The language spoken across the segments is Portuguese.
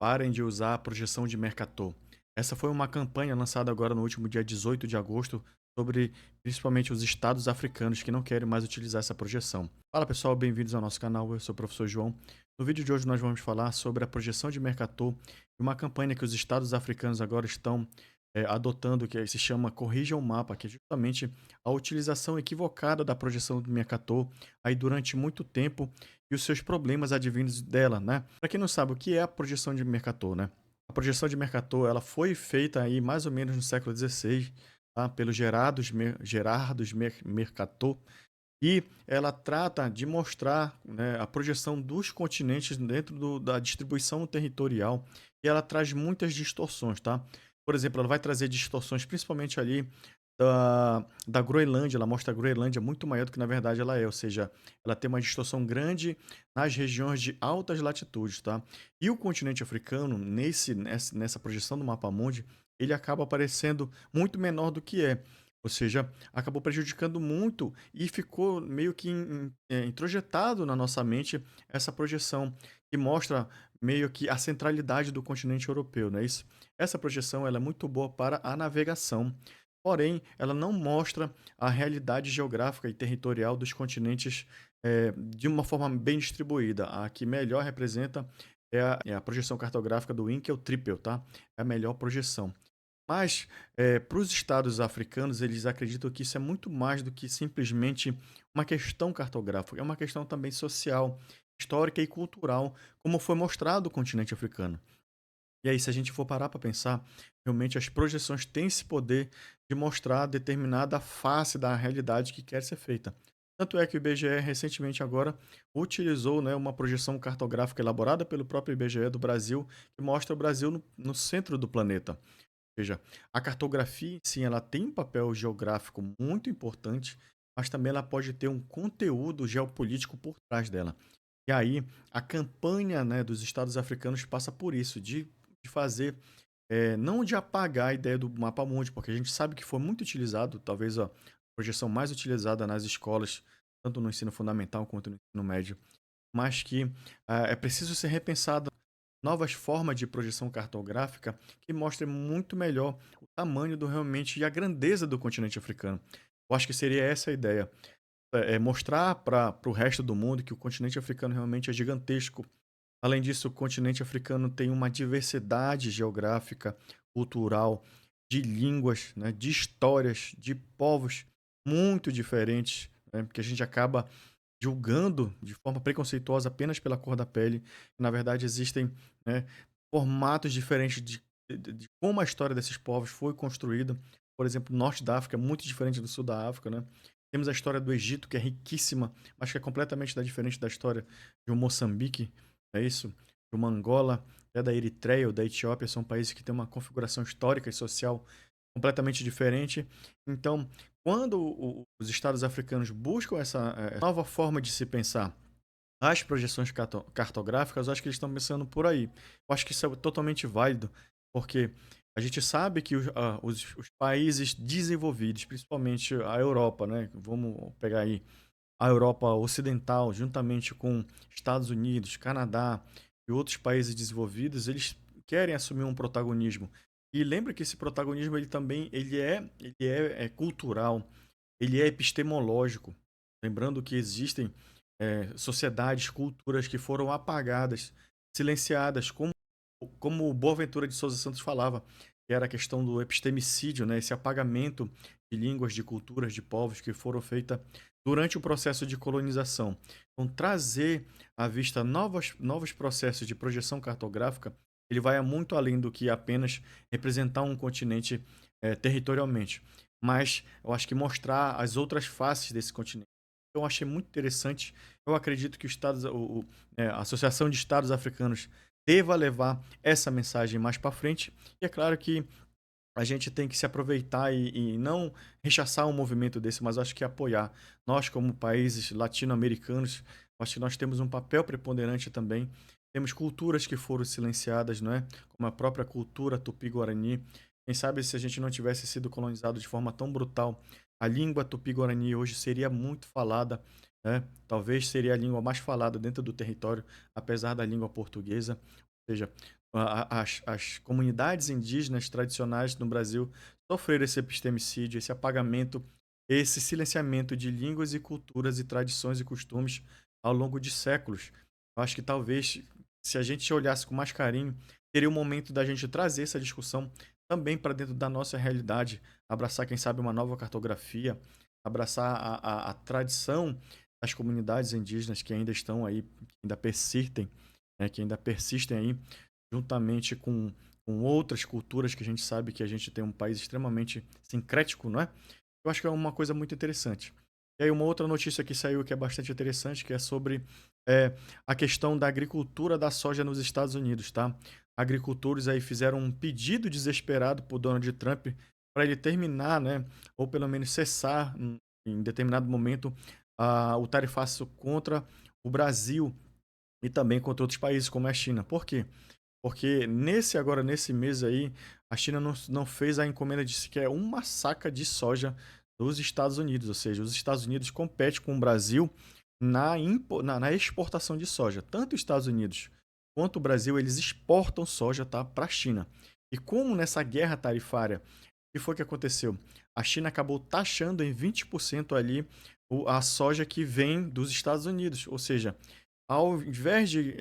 Parem de usar a projeção de Mercator. Essa foi uma campanha lançada agora no último dia 18 de agosto sobre principalmente os estados africanos que não querem mais utilizar essa projeção. Fala pessoal, bem-vindos ao nosso canal, eu sou o professor João. No vídeo de hoje nós vamos falar sobre a projeção de Mercator e uma campanha que os estados africanos agora estão adotando, que se chama Corrija o Mapa, que é justamente a utilização equivocada da projeção do Mercator aí durante muito tempo e os seus problemas advindos dela, né? Para quem não sabe o que é a projeção de Mercator, né? A projeção de Mercator, ela foi feita aí mais ou menos no século XVI, tá? Pelo Mercator, e ela trata de mostrar, né, a projeção dos continentes dentro da distribuição territorial, e ela traz muitas distorções, tá? Por exemplo, ela vai trazer distorções principalmente ali da Groenlândia. Ela mostra a Groenlândia muito maior do que na verdade ela é, ou seja, ela tem uma distorção grande nas regiões de altas latitudes, tá? E o continente africano, nessa projeção do mapa mundi, ele acaba aparecendo muito menor do que é. Ou seja, acabou prejudicando muito e ficou meio que introjetado na nossa mente essa projeção que mostra meio que a centralidade do continente europeu, não é isso? Essa projeção ela é muito boa para a navegação, porém ela não mostra a realidade geográfica e territorial dos continentes de uma forma bem distribuída. A que melhor representa é a projeção cartográfica do Winkel Triple, tá? É a melhor projeção. Mas, para os estados africanos, eles acreditam que isso é muito mais do que simplesmente uma questão cartográfica, é uma questão também social, histórica e cultural, como foi mostrado o continente africano. E aí, se a gente for parar para pensar, realmente as projeções têm esse poder de mostrar determinada face da realidade que quer ser feita. Tanto é que o IBGE recentemente agora utilizou, né, uma projeção cartográfica elaborada pelo próprio IBGE do Brasil, que mostra o Brasil no centro do planeta. Veja, a cartografia, sim, ela tem um papel geográfico muito importante, mas também ela pode ter um conteúdo geopolítico por trás dela. E aí, a campanha, né, dos estados africanos passa por isso, de fazer, não de apagar a ideia do mapa mundi, porque a gente sabe que foi muito utilizado, talvez a projeção mais utilizada nas escolas, tanto no ensino fundamental quanto no ensino médio, mas que é preciso ser repensado novas formas de projeção cartográfica que mostrem muito melhor o tamanho do realmente e a grandeza do continente africano. Eu acho que seria essa a ideia. Mostrar para o resto do mundo que o continente africano realmente é gigantesco. Além disso, o continente africano tem uma diversidade geográfica, cultural, de línguas, né, de histórias, de povos muito diferentes, né, que a gente acaba julgando de forma preconceituosa apenas pela cor da pele. Na verdade, existem, né, formatos diferentes de como a história desses povos foi construída. Por exemplo, o norte da África é muito diferente do sul da África, né? Temos a história do Egito, que é riquíssima, mas que é completamente diferente da história de um Moçambique, é isso? De uma Angola, até da Eritreia ou da Etiópia, são países que têm uma configuração histórica e social completamente diferente. Então, quando os estados africanos buscam essa nova forma de se pensar as projeções cartográficas, eu acho que eles estão pensando por aí. Eu acho que isso é totalmente válido, porque a gente sabe que os países desenvolvidos, principalmente a Europa, né? Vamos pegar aí a Europa Ocidental, juntamente com Estados Unidos, Canadá e outros países desenvolvidos, eles querem assumir um protagonismo. E lembra que esse protagonismo ele também ele é cultural, ele é epistemológico. Lembrando que existem sociedades, culturas que foram apagadas, silenciadas, como o Boaventura de Souza Santos falava, que era a questão do epistemicídio, né? Esse apagamento de línguas, de culturas, de povos que foram feitas durante o processo de colonização. Então, trazer à vista novos processos de projeção cartográfica, ele vai muito além do que apenas representar um continente territorialmente, mas eu acho que mostrar as outras faces desse continente. Eu achei muito interessante. Eu acredito que a Associação de Estados Africanos deva levar essa mensagem mais para frente. E é claro que a gente tem que se aproveitar e não rechaçar um movimento desse, mas acho que apoiar. Nós, como países latino-americanos, acho que nós temos um papel preponderante também. Temos culturas que foram silenciadas, não é? Como a própria cultura tupi-guarani. Quem sabe se a gente não tivesse sido colonizado de forma tão brutal, a língua tupi-guarani hoje seria muito falada, né? Talvez seria a língua mais falada dentro do território, apesar da língua portuguesa. Ou seja, as comunidades indígenas tradicionais no Brasil sofreram esse epistemicídio, esse apagamento, esse silenciamento de línguas e culturas e tradições e costumes ao longo de séculos. Eu acho que talvez, se a gente olhasse com mais carinho, teria o momento da gente trazer essa discussão também para dentro da nossa realidade, abraçar, quem sabe, uma nova cartografia, abraçar a tradição das comunidades indígenas que ainda estão aí, que ainda persistem, né, que ainda persistem aí, juntamente com outras culturas que a gente sabe que a gente tem um país extremamente sincrético, não é? Eu acho que é uma coisa muito interessante. E aí uma outra notícia que saiu que é bastante interessante, que é sobre a questão da agricultura da soja nos Estados Unidos, tá? Agricultores aí fizeram um pedido desesperado por Donald Trump para ele terminar, né, ou pelo menos cessar em determinado momento o tarifaço contra o Brasil e também contra outros países como a China. Por quê? Porque nesse mês aí, a China não fez a encomenda de sequer uma saca de soja dos Estados Unidos. Ou seja, os Estados Unidos competem com o Brasil na exportação de soja. Tanto os Estados Unidos quanto o Brasil, eles exportam soja, tá, para a China. E como nessa guerra tarifária, o que foi que aconteceu? A China acabou taxando em 20% ali a soja que vem dos Estados Unidos. Ou seja, ao invés de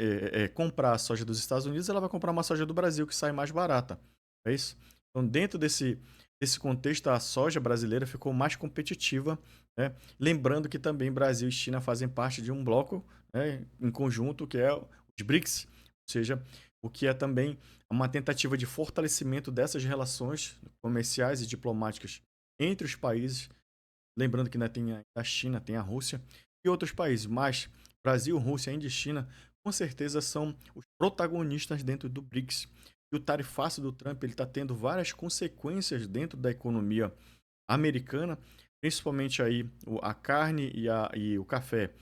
comprar a soja dos Estados Unidos, ela vai comprar uma soja do Brasil que sai mais barata. É isso? Então, dentro desse contexto, a soja brasileira ficou mais competitiva, né? Lembrando que também Brasil e China fazem parte de um bloco, né, em conjunto, que é os BRICS, ou seja, o que é também uma tentativa de fortalecimento dessas relações comerciais e diplomáticas entre os países. Lembrando que ainda tem a China, tem a Rússia e outros países, mas Brasil, Rússia, Índia e China com certeza são os protagonistas dentro do BRICS. E o tarifaço do Trump ele está tendo várias consequências dentro da economia americana, principalmente aí a carne e o café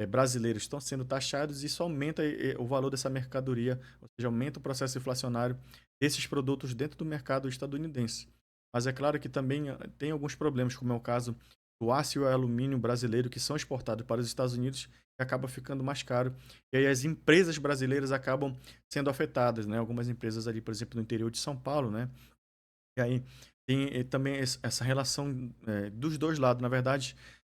brasileiros estão sendo taxados e isso aumenta o valor dessa mercadoria, ou seja, aumenta o processo inflacionário desses produtos dentro do mercado estadunidense. Mas é claro que também tem alguns problemas, como é o caso do aço e o alumínio brasileiro que são exportados para os Estados Unidos e acaba ficando mais caro. E aí as empresas brasileiras acabam sendo afetadas, né? Algumas empresas ali, por exemplo, no interior de São Paulo, né? E aí tem também essa relação dos dois lados. Na verdade,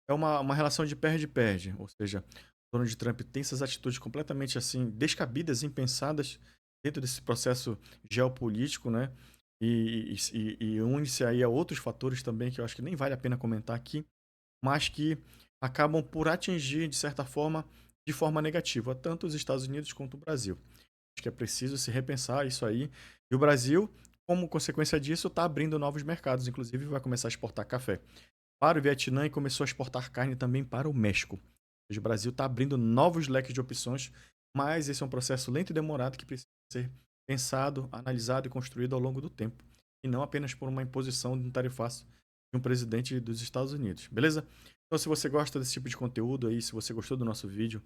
é uma relação de perde-perde. Ou seja, o Donald Trump tem essas atitudes completamente assim descabidas, impensadas dentro desse processo geopolítico, né? E une-se aí a outros fatores também que eu acho que nem vale a pena comentar aqui, mas que acabam por atingir, de certa forma, de forma negativa, tanto os Estados Unidos quanto o Brasil. Acho que é preciso se repensar isso aí. E o Brasil, como consequência disso, está abrindo novos mercados, inclusive vai começar a exportar café para o Vietnã e começou a exportar carne também para o México. Ou seja, o Brasil está abrindo novos leques de opções, mas esse é um processo lento e demorado que precisa ser pensado, analisado e construído ao longo do tempo, e não apenas por uma imposição de um tarifaço de um presidente dos Estados Unidos, beleza? Então, se você gosta desse tipo de conteúdo aí, se você gostou do nosso vídeo,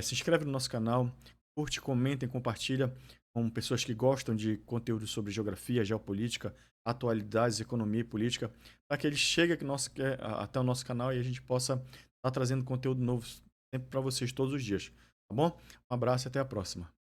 se inscreve no nosso canal, curte, comenta e compartilha com pessoas que gostam de conteúdo sobre geografia, geopolítica, atualidades, economia e política, para que ele chegue aqui até o nosso canal e a gente possa estar trazendo conteúdo novo sempre para vocês todos os dias, tá bom? Um abraço e até a próxima.